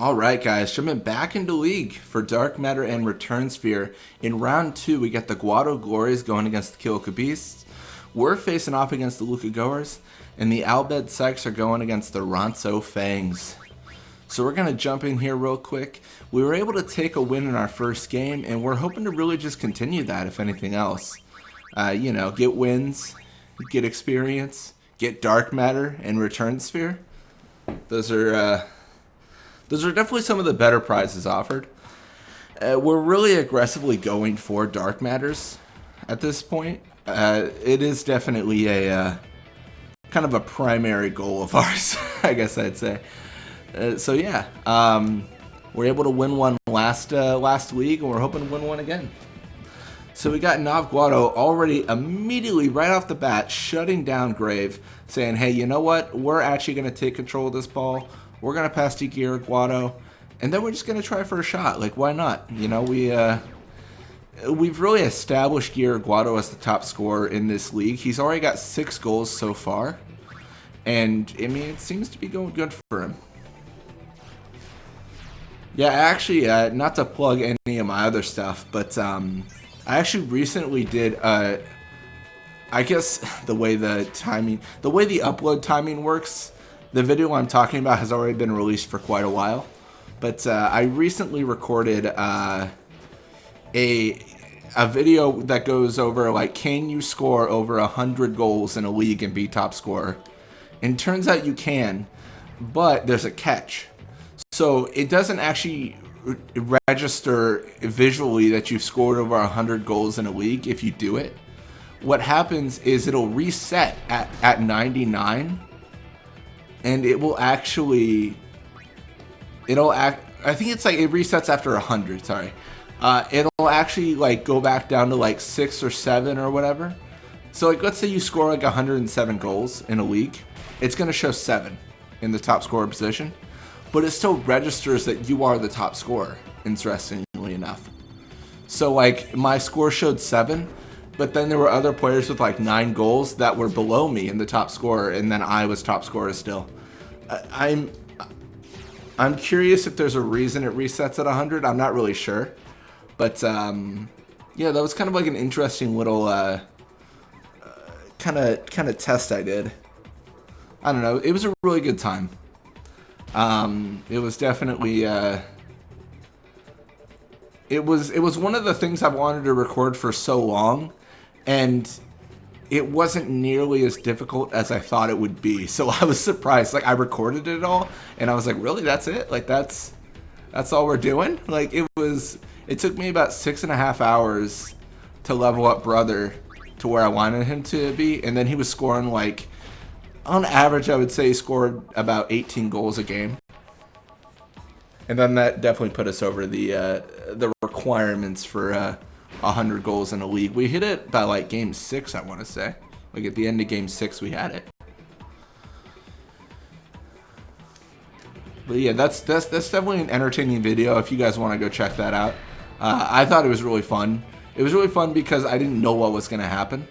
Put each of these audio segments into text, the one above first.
Alright guys, jumping back into League for Dark Matter and Return Sphere. In round 2, we got the Guado Glories going against the Kilika Beasts. We're facing off against the Luka Goers, and the Albed Sykes are going against the Ronso Fangs. So we're going to jump in here real quick. We were able to take a win in our first game, and we're hoping to really just continue that, if anything else. You know, get wins, get experience, get Dark Matter and Return Sphere. Those are definitely some of the better prizes offered. We're really aggressively going for Dark Matters at this point. It is definitely a kind of a primary goal of ours, I guess I'd say. So yeah, we're able to win one last week, and we're hoping to win one again. So we got Guado already immediately right off the bat shutting down Grave, saying, hey, you know what? We're actually going to take control of this ball. We're going to pass to Gear Guado, and then we're just going to try for a shot. Like, why not? You know, we've really established Gear Guado as the top scorer in this league. He's already got 6 goals so far, and, I mean, it seems to be going good for him. Yeah, actually, not to plug any of my other stuff, but I actually recently did, I guess the way the upload timing works, the video I'm talking about has already been released for quite a while, but I recently recorded a video that goes over, like, can you score over 100 goals in a league and be top scorer? And it turns out you can, but there's a catch. So it doesn't actually register visually that you've scored over 100 goals in a league if you do it. What happens is it'll reset at 99, and it will actually, I think it's like it resets after 100, sorry. It'll actually like go back down to like 6 or 7 or whatever. So like let's say you score like 107 goals in a league, it's going to show 7 in the top scorer position. But it still registers that you are the top scorer, interestingly enough. So like my score showed 7, but then there were other players with like 9 goals that were below me in the top scorer, and then I was top scorer still. I'm curious if there's a reason it resets at 100. I'm not really sure, but yeah, that was kind of like an interesting little kind of test I did. I don't know. It was a really good time. It was definitely, it was one of the things I've wanted to record for so long, and it wasn't nearly as difficult as I thought it would be. So I was surprised. Like, I recorded it all, and I was like, really, that's it? Like, that's all we're doing? Like, it took me about 6.5 hours to level up Brother to where I wanted him to be, and then he was scoring, like, on average, I would say he scored about 18 goals a game. And then that definitely put us over the requirements for 100 goals in a league. We hit it by like game 6, I want to say. Like at the end of game 6, we had it. But yeah, that's definitely an entertaining video if you guys want to go check that out. I thought it was really fun. It was really fun because I didn't know what was going to happen.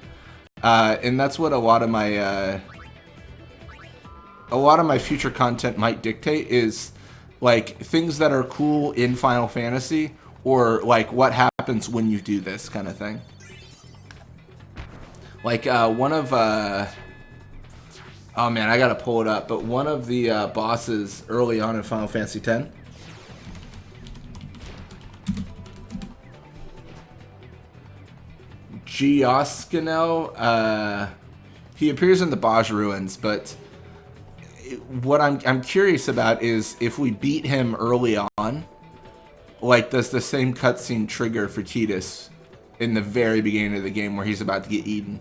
And that's what a lot of my future content might dictate, is like things that are cool in Final Fantasy, or like what happens when you do this kind of thing. Like one of oh man, I gotta pull it up, but one of the bosses early on in Final Fantasy X, Gioscano, he appears in the Baj ruins, but what I'm curious about is if we beat him early on, like does the same cutscene trigger for Tidus in the very beginning of the game where he's about to get eaten?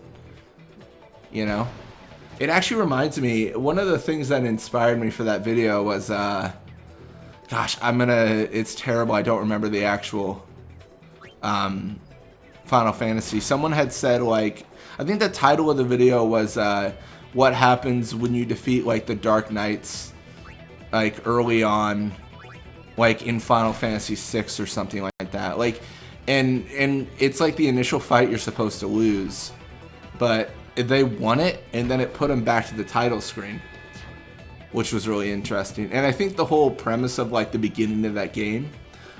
You know? It actually reminds me, one of the things that inspired me for that video was, gosh, it's terrible, I don't remember the actual Final Fantasy. Someone had said, like, I think the title of the video was, what happens when you defeat like the Dark Knights like early on, like in Final Fantasy VI or something like that. Like, and it's like the initial fight you're supposed to lose, but they won it, and then it put them back to the title screen. which was really interesting. And I think the whole premise of like the beginning of that game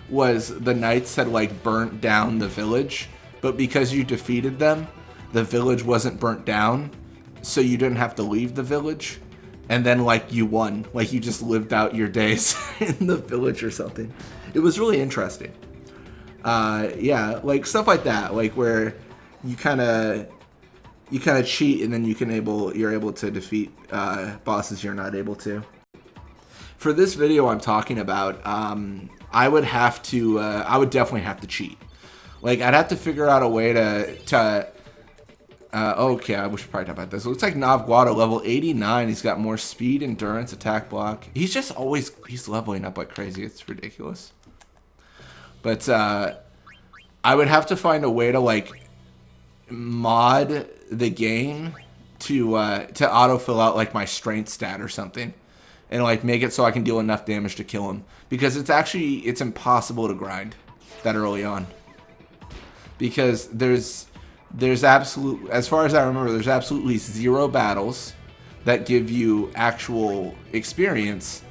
was the knights had like burnt down the village, but because you defeated them, the village wasn't burnt down, so you didn't have to leave the village. And then like you won, like you just lived out your days in the village or something. It was really interesting. Yeah, like stuff like that, like where you kind of cheat and then you're able to defeat bosses you're not able to. For this video I'm talking about, I would definitely have to cheat. Like I'd have to figure out a way to okay, I wish we probably talk about this. It looks like Guado, level 89. He's got more speed, endurance, attack, block. He's just always, he's leveling up like crazy. It's ridiculous. But I would have to find a way to like mod the game to autofill out like my strength stat or something, and like make it so I can deal enough damage to kill him. Because it's impossible to grind that early on. Because there's as far as I remember, there's absolutely 0 battles that give you actual experience,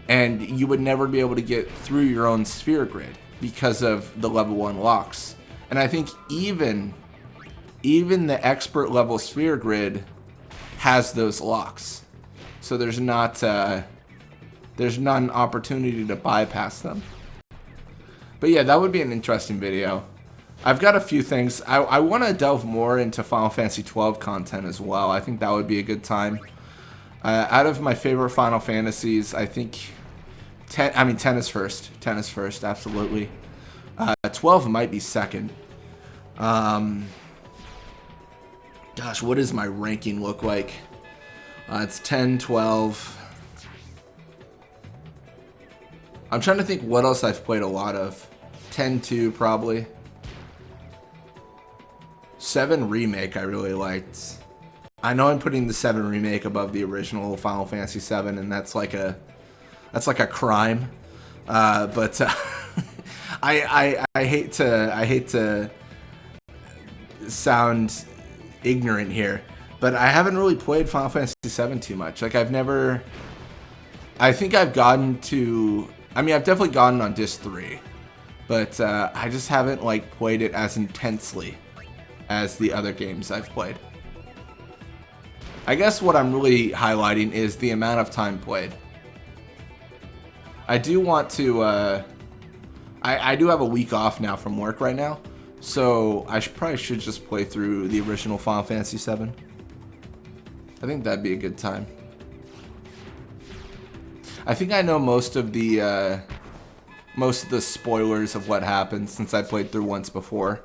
and you would never be able to get through your own sphere grid because of the level 1 locks. And I think even the expert level sphere grid has those locks, so there's not an opportunity to bypass them. But yeah, that would be an interesting video. I've got a few things. I want to delve more into Final Fantasy 12 content as well. I think that would be a good time. Out of my favorite Final Fantasies, I think 10 is first. 10 is first, absolutely. 12 might be second. Gosh, what does my ranking look like? It's 10, 12. I'm trying to think what else I've played a lot of. 10-2 probably. 7 Remake I really liked. I know I'm putting the 7 Remake above the original Final Fantasy 7, and that's like a crime. But I hate to sound ignorant here, but I haven't really played Final Fantasy 7 too much. Like I think I've gotten to, I've definitely gotten on disc 3, but I just haven't like played it as intensely as the other games I've played. I guess what I'm really highlighting is the amount of time played. I do want to, I do have a week off now from work right now, so I probably should just play through the original Final Fantasy 7. I think that'd be a good time. I think I know most of the spoilers of what happens since I played through once before.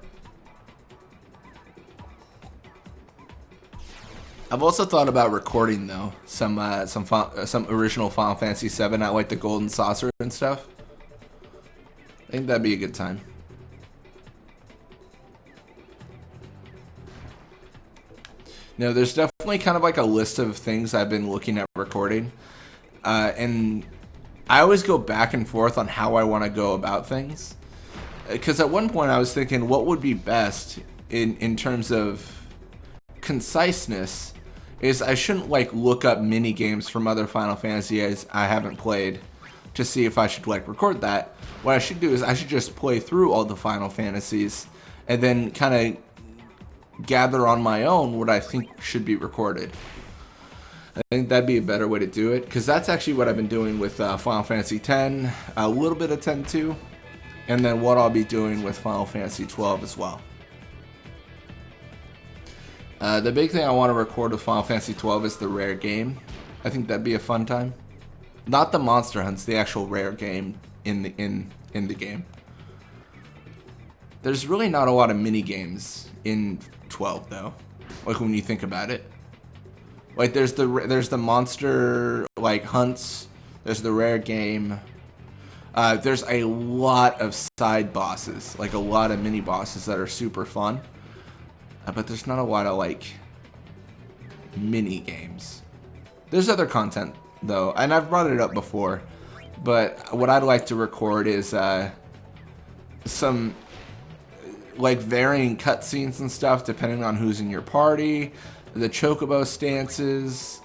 I've also thought about recording though some original Final Fantasy 7 at like the Golden Saucer and stuff. I think that'd be a good time. No, there's definitely kind of like a list of things I've been looking at recording, and I always go back and forth on how I want to go about things. Because at one point I was thinking, what would be best in terms of conciseness is I shouldn't like look up mini games from other Final Fantasies I haven't played to see if I should like record that. What I should do is I should just play through all the Final Fantasies and then kind of gather on my own what I think should be recorded. I think that'd be a better way to do it, because that's actually what I've been doing with Final Fantasy X, a little bit of 10-2, and then what I'll be doing with Final Fantasy 12 as well. The big thing I want to record with Final Fantasy 12 is the rare game. I think that'd be a fun time. Not the monster hunts, the actual rare game in the game. There's really not a lot of mini games in 12 though. Like when you think about it. Like there's the monster like hunts, there's the rare game. There's a lot of side bosses, like a lot of mini bosses that are super fun. But there's not a lot of like mini games. There's other content though, and I've brought it up before, but what I'd like to record is some like varying cutscenes and stuff depending on who's in your party, the chocobo stances,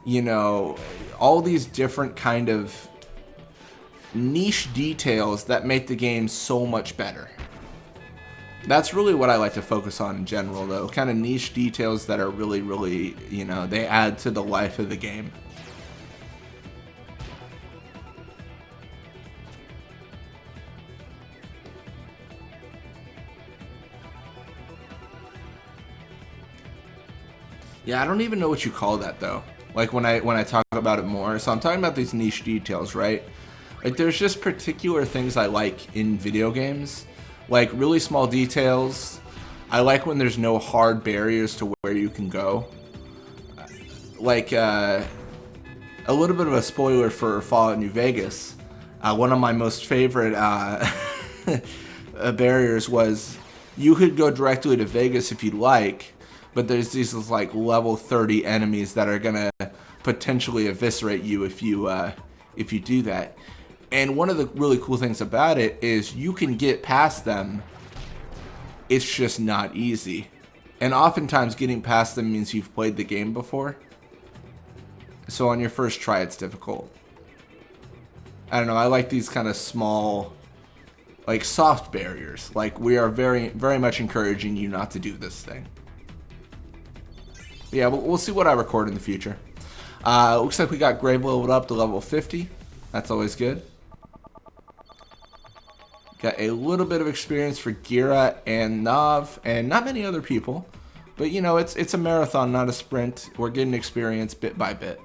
you know, all these different kind of niche details that make the game so much better. That's really what I like to focus on in general, though. Kind of niche details that are really, really, you know, they add to the life of the game. Yeah, I don't even know what you call that, though. Like when I talk about it more. So I'm talking about these niche details, right? Like there's just particular things I like in video games. Like really small details. I like when there's no hard barriers to where you can go. Like a little bit of a spoiler for Fallout New Vegas. One of my most favorite barriers was you could go directly to Vegas if you'd like, but there's these like level 30 enemies that are gonna potentially eviscerate you if you do that. And one of the really cool things about it is you can get past them. It's just not easy. And oftentimes getting past them means you've played the game before. So on your first try, it's difficult. I don't know, I like these kind of small, like soft barriers. Like we are very, very much encouraging you not to do this thing. But yeah, we'll see what I record in the future. Looks like we got Grave leveled up to level 50. That's always good. Got a little bit of experience for Gira and Nav, and not many other people. But you know, it's a marathon, not a sprint. We're getting experience bit by bit.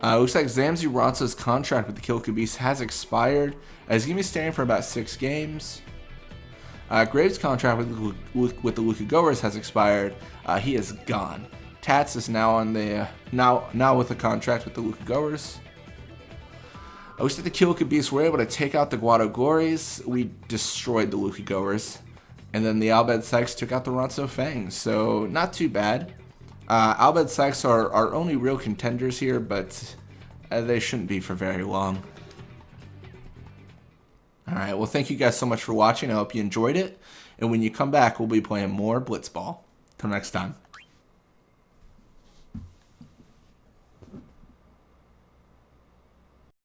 Looks like Zamzi Ronso's contract with the Kill Beast has expired. He's going to be staying for about 6 games. Graves' contract with the Luka Goers has expired. He is gone. Tats is now on the now with a contract with the Luka Goers. Looks like the Kill Beasts were able to take out the Guado Glories. We destroyed the Luka Goers. And then the Albed Sykes took out the Ronso Fangs. So not too bad. Albed Sykes are our only real contenders here, but they shouldn't be for very long. Alright, well thank you guys so much for watching. I hope you enjoyed it. And when you come back, we'll be playing more Blitzball. Till next time.